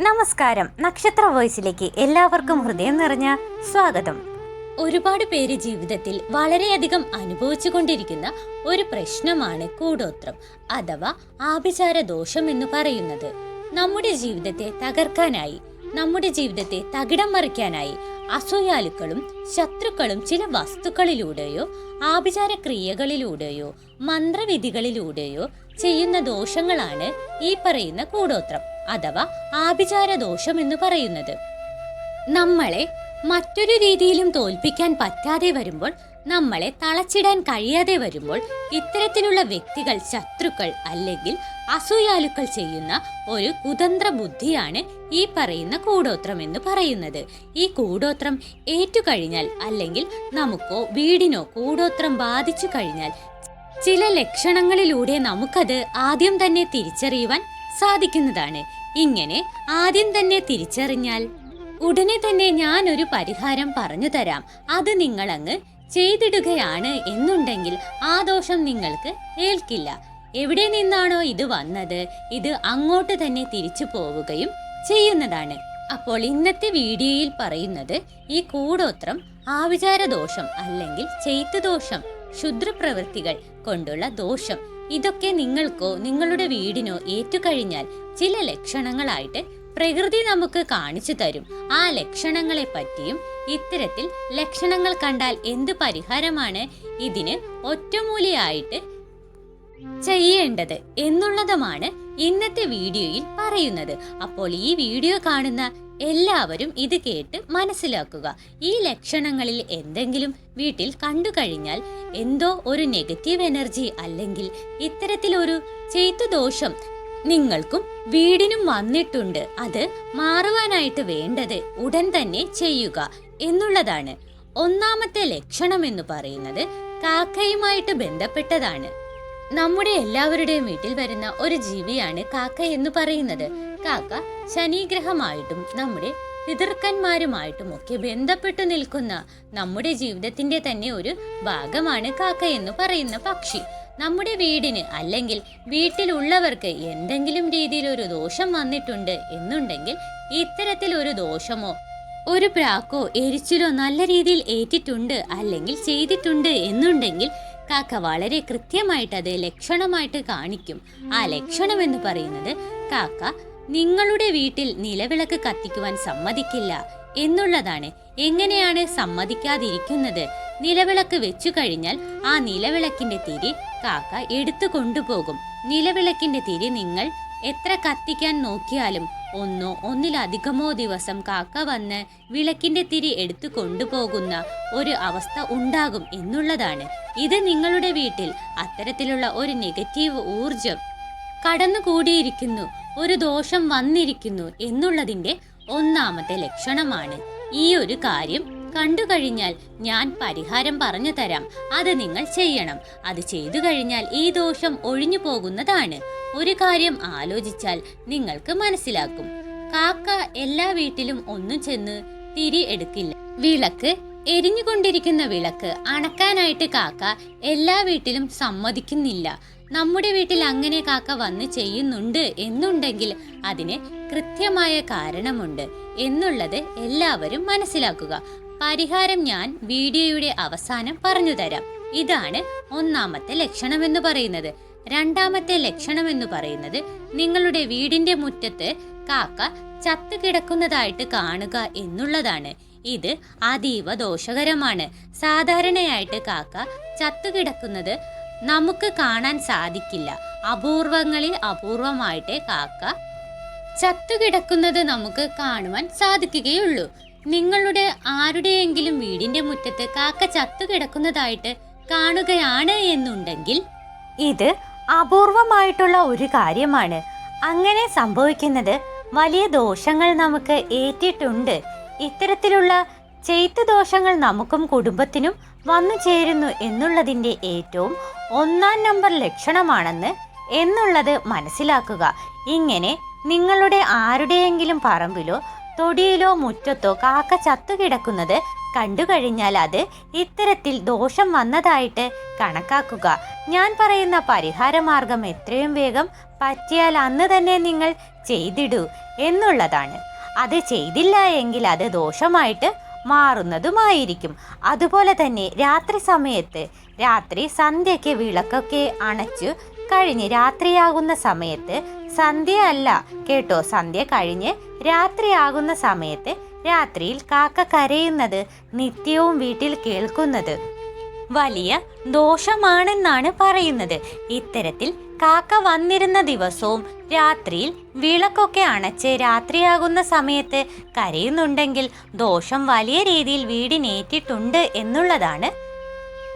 നമസ്കാരം. നക്ഷത്ര വോയിസിലേക്ക് എല്ലാവർക്കും ഹൃദയം നിറഞ്ഞ സ്വാഗതം. ഒരുപാട് പേര് ജീവിതത്തിൽ വളരെയധികം അനുഭവിച്ചു കൊണ്ടിരിക്കുന്ന ഒരു പ്രശ്നമാണ് കൂടോത്രം അഥവാ ആഭിചാര ദോഷം എന്ന് പറയുന്നത്. നമ്മുടെ ജീവിതത്തെ തകർക്കാനായി, നമ്മുടെ ജീവിതത്തെ തകിടം മറിക്കാനായി അസൂയാലുക്കളും ശത്രുക്കളും ചില വസ്തുക്കളിലൂടെയോ ആഭിചാര ക്രിയകളിലൂടെയോ മന്ത്രവിധികളിലൂടെയോ ചെയ്യുന്ന ദോഷങ്ങളാണ് ഈ പറയുന്ന കൂടോത്രം അഥവാ ആഭിചാര ദോഷം എന്ന് പറയുന്നത്. നമ്മളെ മറ്റൊരു രീതിയിലും തോൽപ്പിക്കാൻ പറ്റാതെ വരുമ്പോൾ, നമ്മളെ തളച്ചിടാൻ കഴിയാതെ വരുമ്പോൾ ഇത്തരത്തിലുള്ള വ്യക്തികൾ, ശത്രുക്കൾ അല്ലെങ്കിൽ അസൂയാലുക്കൾ ചെയ്യുന്ന ഒരു കുതന്ത്ര ബുദ്ധിയാണ് ഈ പറയുന്ന കൂടോത്രം എന്ന് പറയുന്നത്. ഈ കൂടോത്രം ഏറ്റുകഴിഞ്ഞാൽ അല്ലെങ്കിൽ നമുക്കോ വീടിനോ കൂടോത്രം ബാധിച്ചു കഴിഞ്ഞാൽ ചില ലക്ഷണങ്ങളിലൂടെ നമുക്കത് ആദ്യം തന്നെ തിരിച്ചറിയുവാൻ സാധിക്കുന്നതാണ്. ഇങ്ങനെ ആദ്യം തന്നെ തിരിച്ചറിഞ്ഞാൽ ഉടനെ തന്നെ ഞാൻ ഒരു പരിഹാരം പറഞ്ഞു തരാം, അത് നിങ്ങളങ്ങ് ചെയ്തിടുകയാണ് എന്നുണ്ടെങ്കിൽ ആ ദോഷം നിങ്ങൾക്ക് ഏൽക്കില്ല. എവിടെ നിന്നാണോ ഇത് വന്നത്, ഇത് അങ്ങോട്ട് തന്നെ തിരിച്ചു പോവുകയും ചെയ്യുന്നതാണ്. അപ്പോൾ ഇന്നത്തെ വീഡിയോയിൽ പറയുന്നത് ഈ കൂടോത്രം, ആഭിചാര ദോഷം അല്ലെങ്കിൽ ചെയ്തു ദോഷം, ക്ഷുദ്രപ്രവൃത്തികൾ കൊണ്ടുള്ള ദോഷം, ഇതൊക്കെ നിങ്ങൾക്കോ നിങ്ങളുടെ വീടിനോ ഏറ്റുകഴിഞ്ഞാൽ ചില ലക്ഷണങ്ങളായിട്ട് പ്രകൃതി നമുക്ക് കാണിച്ചു തരും. ആ ലക്ഷണങ്ങളെ പറ്റിയും ഇത്തരത്തിൽ ലക്ഷണങ്ങൾ കണ്ടാൽ എന്ത് പരിഹാരമാണ് ഇതിന് ഒറ്റമൂലിയായിട്ട് ചെയ്യേണ്ടത് എന്നുള്ളതുമാണ് ഇന്നത്തെ വീഡിയോയിൽ പറയുന്നത്. അപ്പോൾ ഈ വീഡിയോ കാണുന്ന എല്ലാവരും ഇത് കേട്ട് മനസ്സിലാക്കുക. ഈ ലക്ഷണങ്ങളിൽ എന്തെങ്കിലും വീട്ടിൽ കണ്ടു കഴിഞ്ഞാൽ എന്തോ ഒരു നെഗറ്റീവ് എനർജി അല്ലെങ്കിൽ ഇത്തരത്തിലൊരു ചെയ്തു ദോഷം നിങ്ങൾക്കും വീടിനും വന്നിട്ടുണ്ട്, അത് മാറുവാനായിട്ട് വേണ്ടത് ഉടൻ തന്നെ ചെയ്യുക എന്നുള്ളതാണ്. ഒന്നാമത്തെ ലക്ഷണം എന്ന് പറയുന്നത് കാക്കയുമായിട്ട് ബന്ധപ്പെട്ടതാണ്. നമ്മുടെ എല്ലാവരുടെയും വീട്ടിൽ വരുന്ന ഒരു ജീവിയാണ് കാക്ക എന്ന് പറയുന്നത്. കാക്ക ശനിഗ്രഹമായിട്ടും നമ്മുടെ പിതൃക്കന്മാരുമായിട്ടും ഒക്കെ ബന്ധപ്പെട്ടു നിൽക്കുന്ന നമ്മുടെ ജീവിതത്തിന്റെ തന്നെ ഒരു ഭാഗമാണ് കാക്ക എന്ന് പറയുന്ന പക്ഷി. നമ്മുടെ വീടിന് അല്ലെങ്കിൽ വീട്ടിലുള്ളവർക്ക് എന്തെങ്കിലും രീതിയിൽ ഒരു ദോഷം വന്നിട്ടുണ്ട് എന്നുണ്ടെങ്കിൽ, ഇത്തരത്തിൽ ഒരു ദോഷമോ ഒരു പ്രാക്കോ എരിച്ചിലോ നല്ല രീതിയിൽ ഏറ്റിട്ടുണ്ട് അല്ലെങ്കിൽ ചെയ്തിട്ടുണ്ട് എന്നുണ്ടെങ്കിൽ കാക്ക വളരെ കൃത്യമായിട്ട് അത് ലക്ഷണമായിട്ട് കാണിക്കും. ആ ലക്ഷണം എന്ന് പറയുന്നത് കാക്ക നിങ്ങളുടെ വീട്ടിൽ നിലവിളക്ക് കത്തിക്കുവാൻ സമ്മതിക്കില്ല എന്നുള്ളതാണ്. എങ്ങനെയാണ് സമ്മതിക്കാതിരിക്കുന്നത്? നിലവിളക്ക് വെച്ചു കഴിഞ്ഞാൽ ആ നിലവിളക്കിന്റെ തിരി കാക്ക എടുത്തു കൊണ്ടുപോകും. നിലവിളക്കിന്റെ തിരി നിങ്ങൾ എത്ര കത്തിക്കാൻ നോക്കിയാലും ഒന്നോ ഒന്നിലധികമോ ദിവസം കാക്ക വന്ന് വിളക്കിന്റെ തിരി എടുത്തു കൊണ്ടുപോകുന്ന ഒരു അവസ്ഥ ഉണ്ടാകും എന്നുള്ളതാണ്. ഇത് നിങ്ങളുടെ വീട്ടിൽ അത്തരത്തിലുള്ള ഒരു നെഗറ്റീവ് ഊർജം കടന്നുകൂടിയിരിക്കുന്നു, ഒരു ദോഷം വന്നിരിക്കുന്നു എന്നുള്ളതിന്റെ ഒന്നാമത്തെ ലക്ഷണമാണ്. ഈ ഒരു കാര്യം കണ്ടു കഴിഞ്ഞാൽ ഞാൻ പരിഹാരം പറഞ്ഞു തരാം, അത് നിങ്ങൾ ചെയ്യണം. അത് ചെയ്തു കഴിഞ്ഞാൽ ഈ ദോഷം ഒഴിഞ്ഞു പോകുന്നതാണ്. ഒരു കാര്യം ആലോചിച്ചാൽ നിങ്ങൾക്ക് മനസ്സിലാക്കും. കാക്ക എല്ലാ വീട്ടിലും ഒന്നും ചെന്ന് തിരി എടുക്കില്ല. വിളക്ക് എരിഞ്ഞുകൊണ്ടിരിക്കുന്ന വിളക്ക് അണക്കാനായിട്ട് കാക്ക എല്ലാ വീട്ടിലും സമ്മതിക്കുന്നില്ല. നമ്മുടെ വീട്ടിൽ അങ്ങനെ കാക്ക വന്ന് ചെയ്യുന്നുണ്ട് എന്നുണ്ടെങ്കിൽ അതിന് കൃത്യമായ കാരണമുണ്ട് എന്നുള്ളത് എല്ലാവരും മനസ്സിലാക്കുക. പരിഹാരം ഞാൻ വീഡിയോയുടെ അവസാനം പറഞ്ഞു തരാം. ഇതാണ് ഒന്നാമത്തെ ലക്ഷണം എന്ന് പറയുന്നത്. രണ്ടാമത്തെ ലക്ഷണം എന്ന് പറയുന്നത് നിങ്ങളുടെ വീടിന്റെ മുറ്റത്ത് കാക്ക ചത്തു കിടക്കുന്നതായിട്ട് കാണുക എന്നുള്ളതാണ്. ഇത് അതീവ ദോഷകരമാണ്. സാധാരണയായിട്ട് കാക്ക ചത്തുകിടക്കുന്നത് നമുക്ക് കാണാൻ സാധിക്കില്ല. അപൂർവങ്ങളിൽ അപൂർവമായിട്ട് കാക്ക ചത്തുകിടക്കുന്നത് നമുക്ക് കാണുവാൻ സാധിക്കുകയുള്ളൂ. നിങ്ങളുടെ ആരുടെയെങ്കിലും വീടിന്റെ മുറ്റത്ത് കാക്ക ചത്തുകിടക്കുന്നതായിട്ട് കാണുകയാണ് എന്നുണ്ടെങ്കിൽ ഇത് അപൂർവമായിട്ടുള്ള ഒരു കാര്യമാണ്. അങ്ങനെ സംഭവിക്കുന്നത് വലിയ ദോഷങ്ങൾ നമുക്ക് ഏറ്റിട്ടുണ്ട്. ഇത്തരത്തിലുള്ള ചെയ്തു ദോഷങ്ങൾ നമുക്കും കുടുംബത്തിനും വന്നു ചേരുന്നു എന്നുള്ളതിൻ്റെ ഏറ്റവും ഒന്നാം നമ്പർ ലക്ഷണമാണെന്ന് എന്നുള്ളത് മനസ്സിലാക്കുക. ഇങ്ങനെ നിങ്ങളുടെ ആരുടെയെങ്കിലും പറമ്പിലോ തൊടിയിലോ മുറ്റത്തോ കാക്ക ചത്തുകിടക്കുന്നത് കണ്ടുകഴിഞ്ഞാൽ അത് ഇത്തരത്തിൽ ദോഷം വന്നതായിട്ട് കണക്കാക്കുക. ഞാൻ പറയുന്ന പരിഹാര മാർഗം എത്രയും വേഗം പറ്റിയാൽ അന്ന് തന്നെ നിങ്ങൾ ചെയ്തിടൂ എന്നുള്ളതാണ്. അത് ചെയ്തില്ല എങ്കിൽ അത് ദോഷമായിട്ട് മാറുന്നതുമായിരിക്കും. അതുപോലെ തന്നെ രാത്രി സമയത്ത്, രാത്രി സന്ധ്യയ്ക്ക് വിളക്കൊക്കെ അണച്ചു കഴിഞ്ഞ് രാത്രിയാകുന്ന സമയത്ത്, സന്ധ്യ അല്ല കേട്ടോ, സന്ധ്യ കഴിഞ്ഞ് രാത്രിയാകുന്ന സമയത്ത് രാത്രിയിൽ കാക്ക കരയുന്നത് നിത്യവും വീട്ടിൽ കേൾക്കുന്നത് വലിയ ദോഷമാണെന്നാണ് പറയുന്നത്. ഇത്തരത്തിൽ കാക്ക വന്നിരുന്ന ദിവസവും രാത്രിയിൽ വിളക്കൊക്കെ അണച്ച് രാത്രിയാകുന്ന സമയത്ത് കരയുന്നുണ്ടെങ്കിൽ ദോഷം വലിയ രീതിയിൽ വീടിനേറ്റിട്ടുണ്ട് എന്നുള്ളതാണ്.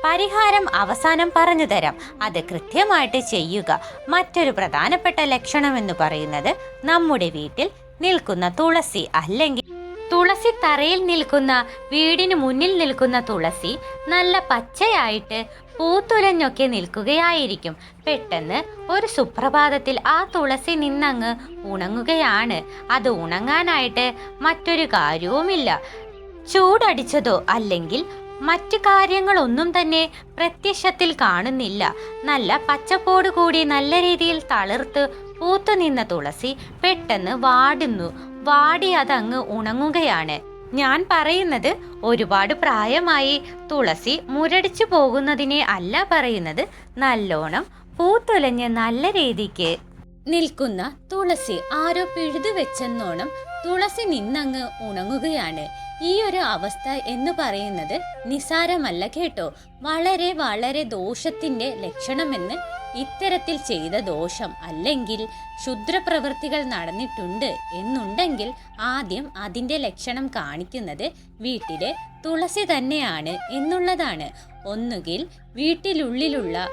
പരിഹാരം അവസാനം പറഞ്ഞു തരാം, അത് കൃത്യമായിട്ട് ചെയ്യുക. മറ്റൊരു പ്രധാനപ്പെട്ട ലക്ഷണം എന്ന് പറയുന്നത് നമ്മുടെ വീട്ടിൽ നിൽക്കുന്ന തുളസി അല്ലെങ്കിൽ തുളസി തറയിൽ നിൽക്കുന്ന, വീടിന് മുന്നിൽ നിൽക്കുന്ന തുളസി നല്ല പച്ചയായിട്ട് പൂത്തുലഞ്ഞൊക്കെ നിൽക്കുകയായിരിക്കും. പെട്ടെന്ന് ഒരു സുപ്രഭാതത്തിൽ ആ തുളസി നിന്നങ്ങ് ഉണങ്ങുകയാണ്. അത് ഉണങ്ങാനായിട്ട് മറ്റൊരു കാര്യവുമില്ല. ചൂടടിച്ചതോ അല്ലെങ്കിൽ മറ്റു കാര്യങ്ങളൊന്നും തന്നെ പ്രത്യക്ഷത്തിൽ കാണുന്നില്ല. നല്ല പച്ചപ്പോട് കൂടി നല്ല രീതിയിൽ തളിർത്ത് പൂത്തു നിന്ന തുളസി പെട്ടെന്ന് വാടി അതങ്ങ് ഉണങ്ങുകയാണ്. ഞാൻ പറയുന്നത് ഒരുപാട് പ്രായമായി തുളസി മുരടിച്ചു പോകുന്നതിനെ അല്ല പറയുന്നത്, നല്ലോണം പൂത്തുലഞ്ഞ് നല്ല രീതിക്ക് നിൽക്കുന്ന തുളസി ആരോ പിഴുതു വെച്ചെന്നോണം തുളസി നിന്നങ്ങ് ഉണങ്ങുകയാണ്. ഈ ഒരു അവസ്ഥ എന്ന് പറയുന്നത് നിസാരമല്ല കേട്ടോ, വളരെ വളരെ ദോഷത്തിന്റെ ലക്ഷണമെന്ന്. ഇത്തരത്തിൽ ചെയ്ത ദോഷം അല്ലെങ്കിൽ ക്ഷുദ്രപ്രവൃത്തികൾ നടന്നിട്ടുണ്ട് എന്നുണ്ടെങ്കിൽ ആദ്യം അതിന്റെ ലക്ഷണം കാണിക്കുന്നത് വീട്ടിലെ തുളസി തന്നെയാണ് എന്നുള്ളതാണ്. ഒന്നുകിൽ വീട്ടിലുള്ളിലുള്ള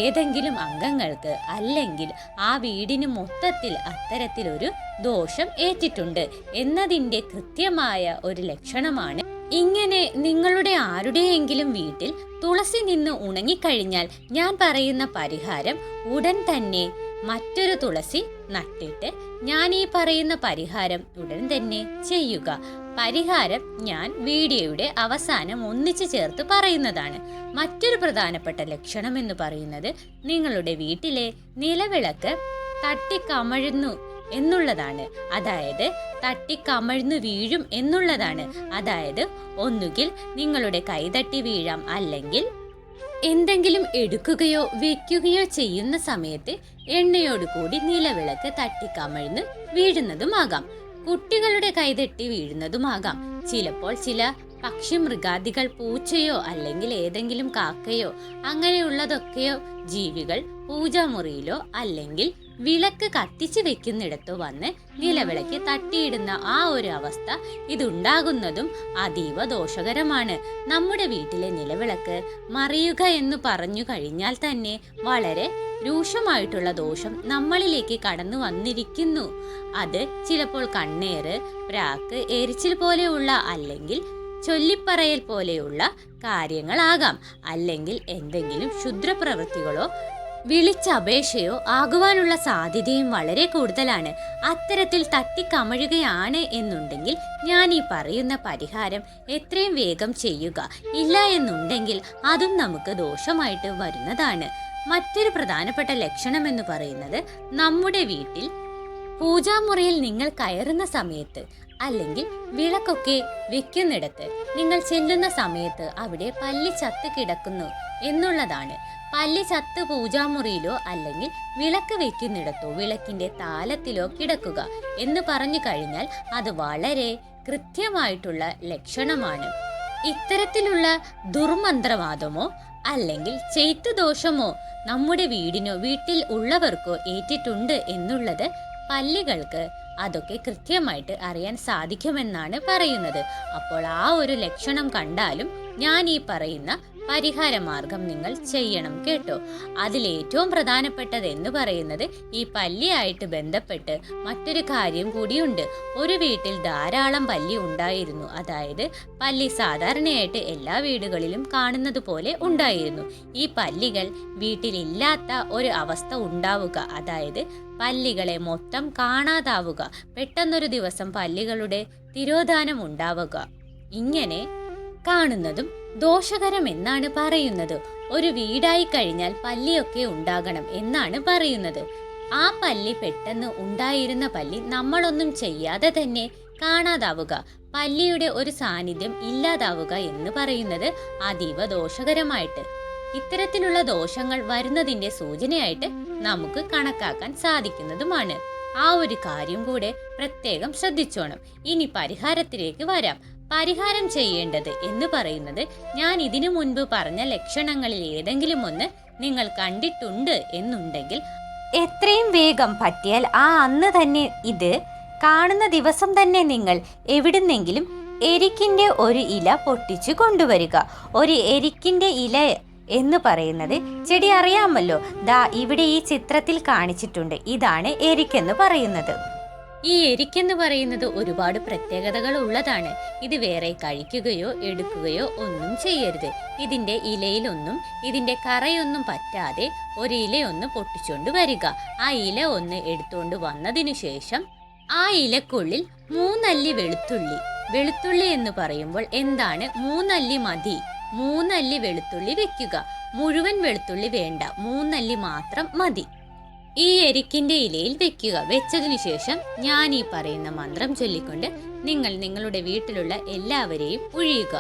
ഏതെങ്കിലും അംഗങ്ങൾക്ക് അല്ലെങ്കിൽ ആ വീടിന് മൊത്തത്തിൽ അത്തരത്തിലൊരു ദോഷം ഏറ്റിട്ടുണ്ട് എന്നതിൻ്റെ കൃത്യമായ ഒരു ലക്ഷണമാണ്. ഇങ്ങനെ നിങ്ങളുടെ ആരുടെയെങ്കിലും വീട്ടിൽ തുളസി നിന്ന് ഉണങ്ങിക്കഴിഞ്ഞാൽ ഞാൻ പറയുന്ന പരിഹാരം ഉടൻ തന്നെ മറ്റൊരു തുളസി നട്ടിട്ട് ഞാൻ ഈ പറയുന്ന പരിഹാരം ഉടൻ തന്നെ ചെയ്യുക. പരിഹാരം ഞാൻ വീഡിയോയുടെ അവസാനം ഒന്നിച്ചു ചേർത്ത് പറയുന്നതാണ്. മറ്റൊരു പ്രധാനപ്പെട്ട ലക്ഷണം എന്ന് പറയുന്നത് നിങ്ങളുടെ വീട്ടിലെ നിലവിളക്ക് തട്ടിക്കമഴുന്നു എന്നുള്ളതാണ്. അതായത് തട്ടിക്കമഴ്ന്നു വീഴും എന്നുള്ളതാണ്. അതായത് ഒന്നുകിൽ നിങ്ങളുടെ കൈതട്ടി വീഴാം, അല്ലെങ്കിൽ എന്തെങ്കിലും എടുക്കുകയോ വെക്കുകയോ ചെയ്യുന്ന സമയത്ത് എണ്ണയോട് കൂടി നിലവിളക്ക് തട്ടിക്കമഴ്ന്ന് വീഴുന്നതുമാകാം. കുട്ടികളുടെ കൈതട്ടി വീഴുന്നതുമാകാം. ചിലപ്പോൾ ചില പക്ഷി മൃഗാദികൾ, പൂച്ചയോ അല്ലെങ്കിൽ ഏതെങ്കിലും കാക്കയോ അങ്ങനെയുള്ളതൊക്കെയോ ജീവികൾ പൂജാമുറിയിലോ അല്ലെങ്കിൽ വിളക്ക് കത്തിച്ചു വെക്കുന്നിടത്തോ വന്ന് നിലവിളക്ക് തട്ടിയിടുന്ന ആ ഒരു അവസ്ഥ ഇതുണ്ടാകുന്നതും അതീവ ദോഷകരമാണ്. നമ്മുടെ വീട്ടിലെ നിലവിളക്ക് മറിയുക എന്ന് പറഞ്ഞു കഴിഞ്ഞാൽ തന്നെ വളരെ രൂക്ഷമായിട്ടുള്ള ദോഷം നമ്മളിലേക്ക് കടന്നു വന്നിരിക്കുന്നു. അത് ചിലപ്പോൾ കണ്ണേറ്, പ്രാക്ക്, എരിച്ചിൽ പോലെയുള്ള അല്ലെങ്കിൽ ചൊല്ലിപ്പറയൽ പോലെയുള്ള കാര്യങ്ങളാകാം, അല്ലെങ്കിൽ എന്തെങ്കിലും ക്ഷുദ്രപ്രവൃത്തികളോ വിളിച്ചപേക്ഷയോ ആകുവാനുള്ള സാധ്യതയും വളരെ കൂടുതലാണ്. അത്തരത്തിൽ തട്ടിക്കമഴുകയാണ് എന്നുണ്ടെങ്കിൽ ഞാൻ ഈ പറയുന്ന പരിഹാരം എത്രയും വേഗം ചെയ്യുക. ഇല്ല എന്നുണ്ടെങ്കിൽ അതും നമുക്ക് ദോഷമായിട്ട് വരുന്നതാണ്. മറ്റൊരു പ്രധാനപ്പെട്ട ലക്ഷണം എന്ന് പറയുന്നത് നമ്മുടെ വീട്ടിൽ പൂജാമുറിയിൽ നിങ്ങൾ കയറുന്ന സമയത്ത് അല്ലെങ്കിൽ വിളക്കൊക്കെ വെക്കുന്നിടത്ത് നിങ്ങൾ ചെല്ലുന്ന സമയത്ത് അവിടെ പല്ലി ചത്ത് കിടക്കുന്നു എന്നുള്ളതാണ്. പല്ലി ചത്ത് പൂജാമുറിയിലോ അല്ലെങ്കിൽ വിളക്ക് വെക്കുന്നിടത്തോ വിളക്കിന്റെ താലത്തിലോ കിടക്കുക എന്ന് പറഞ്ഞു കഴിഞ്ഞാൽ അത് വളരെ കൃത്യമായിട്ടുള്ള ലക്ഷണമാണ്. ഇത്തരത്തിലുള്ള ദുർമന്ത്രവാദമോ അല്ലെങ്കിൽ ചെയ്ത്തു ദോഷമോ നമ്മുടെ വീടിനോ വീട്ടിൽ ഉള്ളവർക്കോ ഏറ്റിട്ടുണ്ട് എന്നുള്ളത് പല്ലികൾക്ക് അതൊക്കെ കൃത്യമായിട്ട് അറിയാൻ സാധിക്കുമെന്നാണ് പറയുന്നത്. അപ്പോൾ ആ ഒരു ലക്ഷണം കണ്ടാലും ഞാൻ ഈ പറയുന്ന പരിഹാര മാർഗം നിങ്ങൾ ചെയ്യണം കേട്ടോ. അതിലേറ്റവും പ്രധാനപ്പെട്ടത് എന്ന് പറയുന്നത് ഈ പല്ലിയായിട്ട് ബന്ധപ്പെട്ട് മറ്റൊരു കാര്യം കൂടിയുണ്ട്. ഒരു വീട്ടിൽ ധാരാളം പല്ലി ഉണ്ടായിരുന്നു. അതായത് പല്ലി സാധാരണയായിട്ട് എല്ലാ വീടുകളിലും കാണുന്നത് പോലെ ഉണ്ടായിരുന്നു. ഈ പല്ലികൾ വീട്ടിലില്ലാത്ത ഒരു അവസ്ഥ ഉണ്ടാവുക, അതായത് പല്ലികളെ മൊത്തം കാണാതാവുക, പെട്ടെന്നൊരു ദിവസം പല്ലികളുടെ തിരോധാനം ഉണ്ടാവുക, ഇങ്ങനെ കാണുന്നതും ദോഷകരം എന്നാണ് പറയുന്നത്. ഒരു വീടായി കഴിഞ്ഞാൽ പല്ലിയൊക്കെ ഉണ്ടാകണം എന്നാണ് പറയുന്നത്. ആ പല്ലി പെട്ടെന്ന് ഉണ്ടായിരുന്ന പല്ലി നമ്മളൊന്നും ചെയ്യാതെ തന്നെ കാണാതാവുക, പല്ലിയുടെ ഒരു സാന്നിധ്യം ഇല്ലാതാവുക എന്ന് പറയുന്നത് അതീവ ദോഷകരമായിട്ട്, ഇത്തരത്തിലുള്ള ദോഷങ്ങൾ വരുന്നതിന്റെ സൂചനയായിട്ട് നമുക്ക് കണക്കാക്കാൻ സാധിക്കുന്നതുമാണ്. ആ ഒരു കാര്യം കൂടെ പ്രത്യേകം ശ്രദ്ധിച്ചോണം. ഇനി പരിഹാരത്തിലേക്ക് വരാം. പരിഹാരം ചെയ്യേണ്ടത് എന്ന് പറയുന്നത്, ഞാൻ ഇതിനു മുൻപ് പറഞ്ഞ ലക്ഷണങ്ങളിൽ ഏതെങ്കിലും ഒന്ന് നിങ്ങൾ കണ്ടിട്ടുണ്ട് എന്നുണ്ടെങ്കിൽ എത്രയും വേഗം പറ്റിയാൽ അന്ന് തന്നെ, ഇത് കാണുന്ന ദിവസം തന്നെ നിങ്ങൾ എവിടുന്നെങ്കിലും എരിക്കിൻ്റെ ഒരു ഇല പൊട്ടിച്ചു കൊണ്ടുവരിക. ഒരു എരിക്കിൻ്റെ ഇല എന്ന് പറയുന്നത് ചെടി അറിയാമല്ലോ, ദാ ഇവിടെ ഈ ചിത്രത്തിൽ കാണിച്ചിട്ടുണ്ട്. ഇതാണ് എരിക്കെന്ന് പറയുന്നത്. ഈ എരിക്കെന്ന് പറയുന്നത് ഒരുപാട് പ്രത്യേകതകൾ ഉള്ളതാണ്. ഇത് വേറെ കഴിക്കുകയോ എടുക്കുകയോ ഒന്നും ചെയ്യരുത്. ഇതിന്റെ ഇലയിലൊന്നും ഇതിന്റെ കറയൊന്നും പറ്റാതെ ഒരു ഇലയൊന്ന് പൊട്ടിച്ചുകൊണ്ട് വരിക. ആ ഇല ഒന്ന് എടുത്തുകൊണ്ട് വന്നതിനു ശേഷം ആ ഇലക്കുള്ളിൽ 3 അല്ലി വെളുത്തുള്ളി, വെളുത്തുള്ളി എന്ന് പറയുമ്പോൾ എന്താണ്, 3 അല്ലി മതി. 3 അല്ലി വെളുത്തുള്ളി വെക്കുക. മുഴുവൻ വെളുത്തുള്ളി വേണ്ട, 3 അല്ലി മാത്രം മതി. ഈ എരിക്കിന്റെ ഇലയിൽ വെക്കുക. വെച്ചതിനു ശേഷം ഞാൻ ഈ പറയുന്ന മന്ത്രം ചൊല്ലിക്കൊണ്ട് നിങ്ങൾ നിങ്ങളുടെ വീട്ടിലുള്ള എല്ലാവരെയും ഒഴിയുക.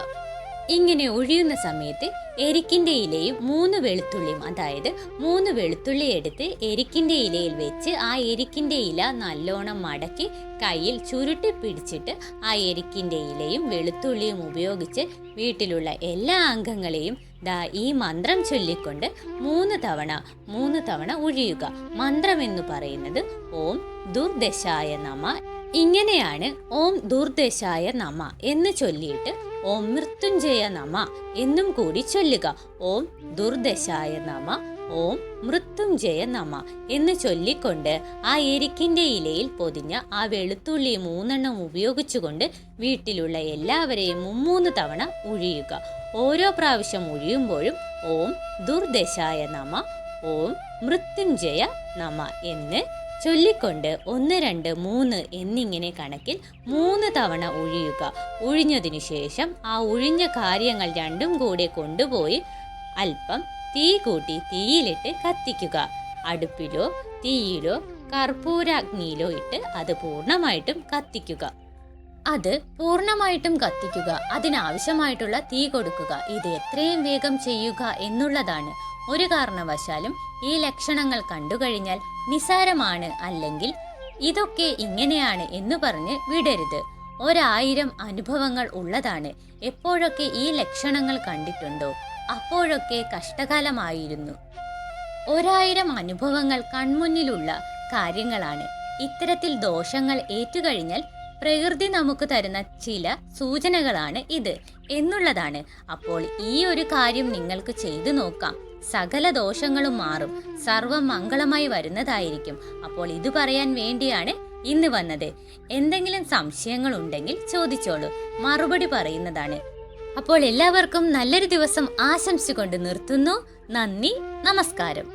ഇങ്ങനെ ഒഴിയുന്ന സമയത്ത് എരിക്കിന്റെ ഇലയും 3 വെളുത്തുള്ളിയും, അതായത് 3 വെളുത്തുള്ളി എടുത്ത് എരിക്കിന്റെ ഇലയിൽ വെച്ച് ആ എരിക്കിന്റെ ഇല നല്ലോണം മടക്കി കയ്യിൽ ചുരുട്ടി പിടിച്ചിട്ട് ആ എരിക്കിന്റെ ഇലയും വെളുത്തുള്ളിയും ഉപയോഗിച്ച് വീട്ടിലുള്ള എല്ലാ അംഗങ്ങളെയും ഈ മന്ത്രം ചൊല്ലിക്കൊണ്ട് 3 തവണ ഒഴിയുക. മന്ത്രം എന്ന് പറയുന്നത് ഓം ദുർദശായ നമ. ഇങ്ങനെയാണ് ഓം ദുർദശായ നമ എന്ന് ചൊല്ലിയിട്ട് ഓം മൃത്യുഞ്ജയ നമ എന്നും കൂടി ചൊല്ലുക. ഓം ദുർദശായ നമ, ഓം മൃത്യുഞ്ജയ നമ എന്ന് ചൊല്ലിക്കൊണ്ട് ആ എരിക്കിന്റെ ഇലയിൽ പൊതിഞ്ഞ ആ വെളുത്തുള്ളി 3 ഉപയോഗിച്ചുകൊണ്ട് വീട്ടിലുള്ള എല്ലാവരെയും 3 തവണ ഒഴിയുക. ഓരോ പ്രാവശ്യം ഒഴിയുമ്പോഴും ഓം ദുർദശായ നമ, ഓം മൃത്യുഞ്ജയ നമ എന്ന് ചൊല്ലിക്കൊണ്ട് 1, 2, 3 എന്നിങ്ങനെ കണക്കിൽ 3 തവണ ഒഴിയുക. ഒഴിഞ്ഞതിനു ശേഷം ആ ഒഴിഞ്ഞ കാര്യങ്ങൾ രണ്ടും കൂടെ കൊണ്ടുപോയി അല്പം തീ കൂട്ടി തീയിലിട്ട് കത്തിക്കുക. അടുപ്പിലോ തീയിലോ കർപ്പൂരാഗ്നിയിലോ ഇട്ട് അത് പൂർണ്ണമായിട്ടും കത്തിക്കുക. അതിനാവശ്യമായിട്ടുള്ള തീ കൊടുക്കുക. ഇത് എത്രയും വേഗം ചെയ്യുക എന്നുള്ളതാണ്. ഒരു കാരണവശാലും ഈ ലക്ഷണങ്ങൾ കണ്ടുകഴിഞ്ഞാൽ നിസാരമാണ്, അല്ലെങ്കിൽ ഇതൊക്കെ ഇങ്ങനെയാണ് എന്ന് പറഞ്ഞ് വിടരുത്. 1000 അനുഭവങ്ങൾ ഉള്ളതാണ്. എപ്പോഴൊക്കെ ഈ ലക്ഷണങ്ങൾ കണ്ടിട്ടുണ്ടോ അപ്പോഴൊക്കെ കഷ്ടകാലമായിരുന്നു. 1000 അനുഭവങ്ങൾ കൺമുന്നിലുള്ള കാര്യങ്ങളാണ്. ഇത്തരത്തിൽ ദോഷങ്ങൾ ഏറ്റുകഴിഞ്ഞാൽ പ്രകൃതി നമുക്ക് തരുന്ന ചില സൂചനകളാണ് ഇത് എന്നുള്ളതാണ്. അപ്പോൾ ഈ ഒരു കാര്യം നിങ്ങൾക്ക് ചെയ്തു നോക്കാം. സകല ദോഷങ്ങളും മാറും, സർവ്വം മംഗളമായി വരുന്നതായിരിക്കും. അപ്പോൾ ഇത് പറയാൻ വേണ്ടിയാണ് ഇന്ന് വന്നത്. എന്തെങ്കിലും സംശയങ്ങൾ ഉണ്ടെങ്കിൽ ചോദിച്ചോളൂ, മറുപടി പറയുന്നതാണ്. അപ്പോൾ എല്ലാവർക്കും നല്ലൊരു ദിവസം ആശംസിച്ചുകൊണ്ട് നിർത്തുന്നു. നന്ദി, നമസ്കാരം.